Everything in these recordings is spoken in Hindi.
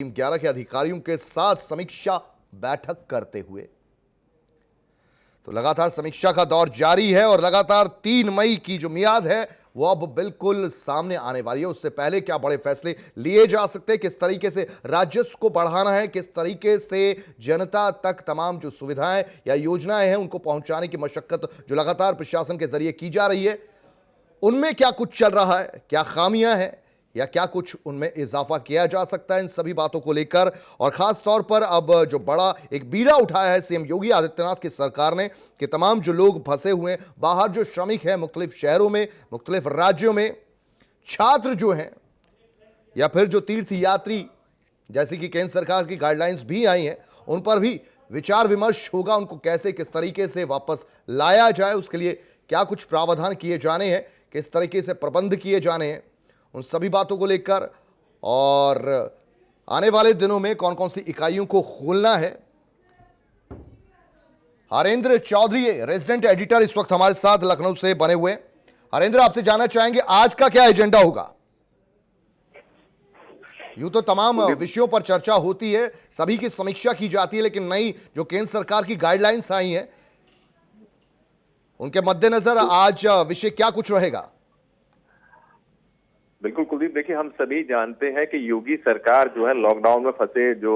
टीम 11 के अधिकारियों के साथ समीक्षा बैठक करते हुए। तो लगातार समीक्षा का दौर जारी है और लगातार 3 मई की जो मियाद है वो अब बिल्कुल सामने आने वाली है। उससे पहले क्या बड़े फैसले लिए जा सकते हैं, किस तरीके से राजस्व को बढ़ाना है, किस तरीके से जनता तक तमाम जो सुविधाएं या योजनाएं हैं उनको पहुंचाने की मशक्कत जो लगातार प्रशासन के जरिए की जा रही है, उनमें क्या कुछ चल रहा है, क्या खामियां हैं या क्या कुछ उनमें इजाफा किया जा सकता है, इन सभी बातों को लेकर और खास तौर पर अब जो बड़ा एक बीड़ा उठाया है सीएम योगी आदित्यनाथ की सरकार ने कि तमाम जो लोग फंसे हुए हैं बाहर, जो श्रमिक हैं मुख्तलिफ शहरों में, मुख्तलिफ राज्यों में, छात्र जो हैं या फिर जो तीर्थ यात्री, जैसे कि केंद्र सरकार की गाइडलाइंस भी आई हैं, उन पर भी विचार विमर्श होगा। उनको कैसे किस तरीके से वापस लाया जाए, उसके लिए क्या कुछ प्रावधान किए जाने हैं, किस तरीके से प्रबंध किए जाने हैं, उन सभी बातों को लेकर और आने वाले दिनों में कौन कौन सी इकाइयों को खोलना है। हरेंद्र चौधरी रेजिडेंट एडिटर इस वक्त हमारे साथ लखनऊ से बने हुए। हरेंद्र, आपसे जानना चाहेंगे आज का क्या एजेंडा होगा। यूं तो तमाम विषयों पर चर्चा होती है, सभी की समीक्षा की जाती है, लेकिन नई जो केंद्र सरकार की गाइडलाइंस आई हैं उनके मद्देनजर आज विषय क्या कुछ रहेगा। बिल्कुल कुलदीप, देखिए हम सभी जानते हैं कि योगी सरकार जो है लॉकडाउन में फंसे जो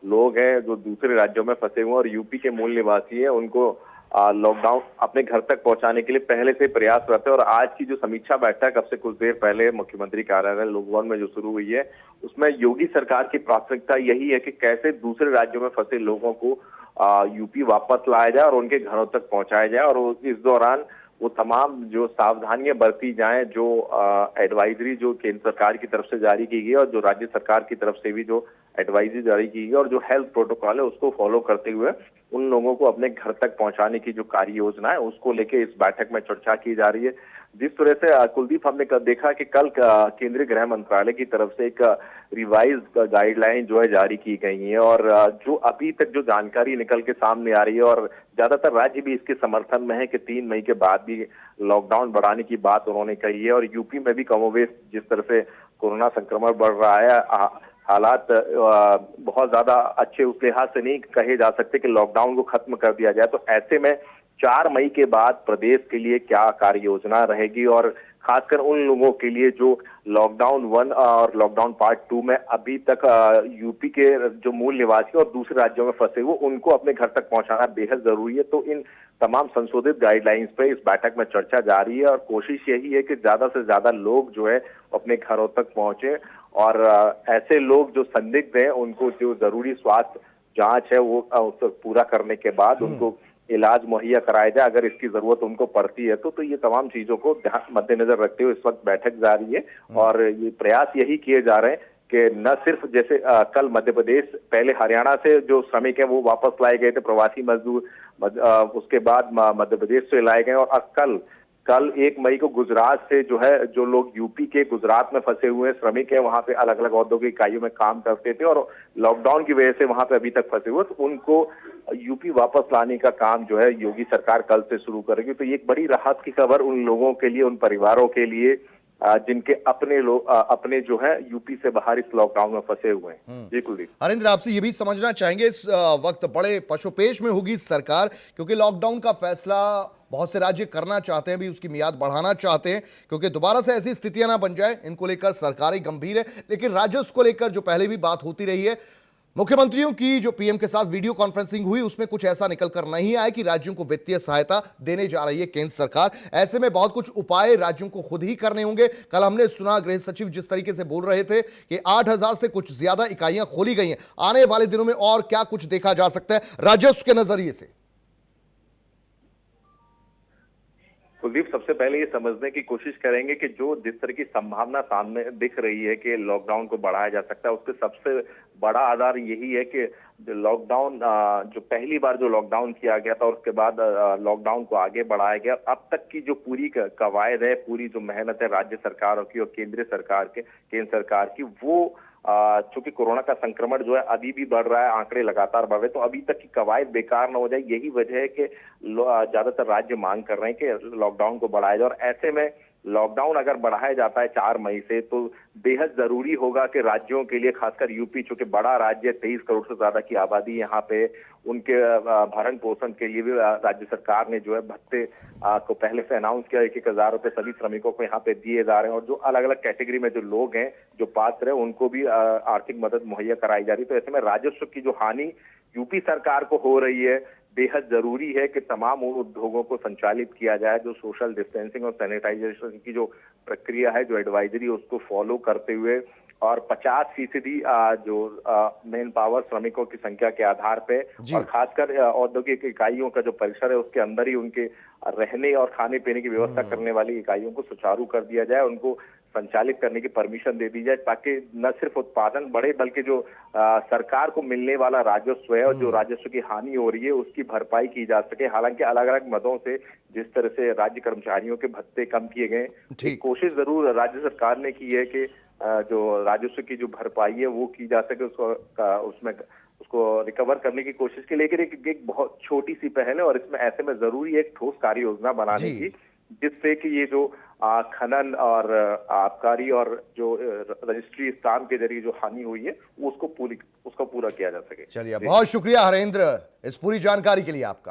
लोग हैं, जो दूसरे राज्यों में फंसे हुए और यूपी के मूल निवासी हैं, उनको लॉकडाउन अपने घर तक पहुंचाने के लिए पहले से प्रयासरत है। और आज की जो समीक्षा बैठक अब से कुछ देर पहले मुख्यमंत्री कार्यालय लोक भवन में जो शुरू हुई है, उसमें योगी सरकार की प्राथमिकता यही है कि कैसे दूसरे राज्यों में फंसे लोगों को यूपी वापस लाया जाए और उनके घरों तक पहुंचाया जाए। और इस दौरान वो तमाम जो सावधानियां बरती जाएं, जो एडवाइजरी जो केंद्र सरकार की तरफ से जारी की गई और जो राज्य सरकार की तरफ से भी जो एडवाइजरी जारी की गई और जो हेल्थ प्रोटोकॉल है उसको फॉलो करते हुए उन लोगों को अपने घर तक पहुंचाने की जो कार्य योजना है उसको लेके इस बैठक में चर्चा की जा रही है। जिस तरह से कुलदीप हमने देखा कि कल केंद्रीय गृह मंत्रालय की तरफ से एक रिवाइज गाइडलाइन जो है जारी की गई है और जो अभी तक जो जानकारी निकल के सामने आ रही है और ज्यादातर राज्य भी इसके समर्थन में है कि 3 मई के बाद भी लॉकडाउन बढ़ाने की बात उन्होंने कही है। और यूपी में भी कमोबेश जिस तरह से कोरोना संक्रमण बढ़ रहा है, हालात बहुत ज्यादा अच्छे उस लिहाज से नहीं कहे जा सकते कि लॉकडाउन को खत्म कर दिया जाए। तो ऐसे में 4 मई के बाद प्रदेश के लिए क्या कार्य योजना रहेगी और खासकर उन लोगों के लिए जो लॉकडाउन 1 और लॉकडाउन पार्ट 2 में अभी तक यूपी के जो मूल निवासी और दूसरे राज्यों में फंसे हुए उनको अपने घर तक पहुंचाना बेहद जरूरी है। तो इन तमाम संशोधित गाइडलाइंस पे इस बैठक में चर्चा जारी है और कोशिश यही है कि ज्यादा से ज्यादा लोग जो है अपने घरों तक पहुंचे और ऐसे लोग जो संदिग्ध हैं उनको जो जरूरी स्वास्थ्य जांच है वो पूरा करने के बाद उनको इलाज मुहैया कराया जाए अगर इसकी जरूरत उनको पड़ती है। तो ये तमाम चीजों को मद्देनजर रखते हुए इस वक्त बैठक जारी है और ये प्रयास यही किए जा रहे हैं कि न सिर्फ जैसे कल मध्य प्रदेश, पहले हरियाणा से जो श्रमिक हैं वो वापस लाए गए थे, प्रवासी मजदूर, उसके बाद मध्य प्रदेश से लाए गए और कल 1 मई को गुजरात से जो है जो लोग यूपी के गुजरात में फंसे हुए श्रमिक हैं, वहां पे अलग अलग औद्योगिक इकाइयों में काम करते थे और लॉकडाउन की वजह से वहां पे अभी तक फंसे हुए, तो उनको यूपी वापस लाने का काम जो है योगी सरकार कल से शुरू करेगी। तो ये एक बड़ी राहत की खबर उन लोगों के लिए, उन परिवारों के लिए जिनके अपने लोग अपने जो है यूपी से बाहर इस लॉकडाउन में फंसे हुए हैं। जी कुलदीप। हरेंद्र, आपसे ये भी समझना चाहेंगे इस वक्त बड़े पशुपेश में होगी सरकार, क्योंकि लॉकडाउन का फैसला बहुत से राज्य करना चाहते हैं, भी उसकी मियाद बढ़ाना चाहते हैं क्योंकि दोबारा से ऐसी स्थितियां ना बन जाए। इनको लेकर सरकारें गंभीर है, लेकिन राजस्व को लेकर जो पहले भी बात होती रही है, मुख्यमंत्रियों की जो पीएम के साथ वीडियो कॉन्फ्रेंसिंग हुई उसमें कुछ ऐसा निकलकर नहीं आया कि राज्यों को वित्तीय सहायता देने जा रही है केंद्र सरकार। ऐसे में बहुत कुछ उपाय राज्यों को खुद ही करने होंगे। कल हमने सुना गृह सचिव जिस तरीके से बोल रहे थे कि 8,000 से कुछ ज्यादा इकाइयां खोली गई हैं। आने वाले दिनों में और क्या कुछ देखा जा सकता है राजस्व के नजरिए से। कुलदीप, सबसे पहले ये समझने की कोशिश करेंगे कि जो जिस तरह की संभावना सामने दिख रही है कि लॉकडाउन को बढ़ाया जा सकता है, उसके सबसे बड़ा आधार यही है कि लॉकडाउन जो पहली बार जो लॉकडाउन किया गया था और उसके बाद लॉकडाउन को आगे बढ़ाया गया, अब तक की जो पूरी कवायद है, पूरी जो मेहनत है राज्य सरकारों की और केंद्र सरकार की, वो चूंकि कोरोना का संक्रमण जो है अभी भी बढ़ रहा है, आंकड़े लगातार बढ़ रहे, तो अभी तक की कवायद बेकार न हो जाए, यही वजह है कि ज्यादातर राज्य मांग कर रहे हैं कि लॉकडाउन को बढ़ाया जाए। और ऐसे में लॉकडाउन अगर बढ़ाया जाता है 4 मई से, तो बेहद जरूरी होगा कि राज्यों के लिए, खासकर यूपी, चूंकि बड़ा राज्य, 23 करोड़ से ज्यादा की आबादी यहाँ पे, उनके भरण पोषण के लिए भी राज्य सरकार ने जो है भत्ते को पहले से अनाउंस किया। 1,000 रुपए सभी श्रमिकों को यहाँ पे दिए जा रहे हैं, और जो अलग अलग कैटेगरी में जो लोग हैं, जो पात्र है, उनको भी आर्थिक मदद मुहैया कराई जा रही है। तो ऐसे में राजस्व की जो हानि यूपी सरकार को हो रही है, बेहद जरूरी है कि तमाम उन उद्योगों को संचालित किया जाए जो सोशल डिस्टेंसिंग और सैनिटाइजेशन की जो प्रक्रिया है, जो एडवाइजरी, उसको फॉलो करते हुए, और 50% जो मेन पावर श्रमिकों की संख्या के आधार पे, और खासकर औद्योगिक इकाइयों का जो परिसर है उसके अंदर ही उनके रहने और खाने पीने की व्यवस्था करने वाली इकाइयों को सुचारू कर दिया जाए, उनको संचालित करने की परमिशन दे दी जाए, ताकि न सिर्फ उत्पादन बढ़े बल्कि जो सरकार को मिलने वाला राजस्व है और जो राजस्व की हानि हो रही है उसकी भरपाई की जा सके। हालांकि अलग अलग मदों से जिस तरह से राज्य कर्मचारियों के भत्ते कम किए गए, कोशिश जरूर राज्य सरकार ने की है कि जो राजस्व की जो भरपाई है वो की जा सके, उसको रिकवर करने की कोशिश की। लेकिन एक बहुत छोटी सी पहल है, और इसमें ऐसे में जरूरी एक ठोस कार्य योजना बनाने की, जिससे कि ये जो खनन और आबकारी और जो रजिस्ट्री स्टाम्प के जरिए जो हानि हुई है उसको पूरा किया जा सके। चलिए, बहुत शुक्रिया हरेंद्र इस पूरी जानकारी के लिए आपका।